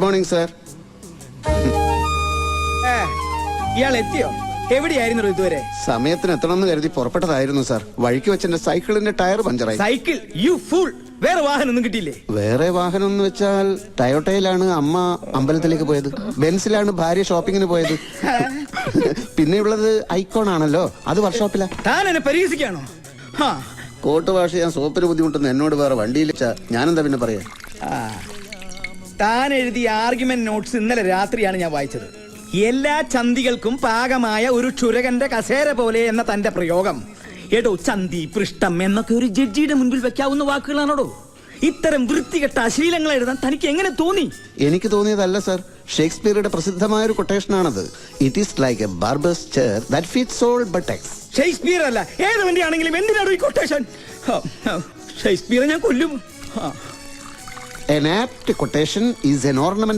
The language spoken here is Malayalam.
Morning sir. ഇയാൾ എത്തിയോ? എവിടെയായിരുന്നു ഇതുവരെ? സമയത്തിന് എത്തണമെന്ന് കരുതി പുറപ്പെട്ടതായിരുന്നു സാർ. വഴിക്ക് വെച്ച് എന്റെ സൈക്കിളിന്റെ ടയർ പഞ്ചറായി. സൈക്കിൾ? You fool! വേറെ വാഹനം ഒന്നും കിട്ടിയില്ലേ? വേറെ വാഹനം എന്ന് വെച്ചാൽ ടയോട്ടയിലാണ് അമ്മ അമ്പലത്തിലേക്ക് പോയത്, ബെൻസിലാണ് ഭാര്യ ഷോപ്പിങ്ങിന് പോയത്. പിന്നെയുള്ളത് ഐക്കോൺ ആണല്ലോ, അത് വർക്ക്ഷോപ്പിലാ. താൻ എന്നെ പരിഹസിക്കാണോ? കോട്ട് വാഷ് ചെയ്യാൻ സോപ്പിന് ബുദ്ധിമുട്ടുന്ന എന്നോട് വേറെ വണ്ടിയിൽ ഞാനെന്താ പിന്നെ പറയാ. താൻ എഴുതിയ ആർഗ്യുമെന്റ് നോട്ട്സ് ഇന്നലെ രാത്രിയാണ് ഞാൻ വായിച്ചത്. എല്ലാ ചന്തികൾക്കും പാകമായ ഒരു ക്ഷുരകന്റെ കസേര പോലെ എന്ന തന്റെ പ്രയോഗം, എടോ ചന്തി പൃഷ്ഠം എന്നൊക്കെ ഒരു ജഡ്ജിയുടെ മുൻപിൽ വെക്കാവുന്ന വാക്കുകളാണോടോ? ഇത്തരം വൃത്തികെട്ട അശ്ലീലങ്ങൾ എഴുതാൻ തനിക്ക് എങ്ങനെ തോന്നി? എനിക്ക് തോന്നിയതല്ല സർ, ഷേക്സ്പിയറുടെ പ്രസിദ്ധമായ ഒരു കൊട്ടേഷൻ ആണത്. It is like a barber's chair that fits all buttocks. Shakespeare അല്ല, ഏത് വണ്ടിയാണെങ്കിലും എന്തിനാണോ ഈ കൊട്ടേഷൻ? ഷേക്സ്പിയറെ ഞാൻ കൊല്ലും. An apt quotation is an ornament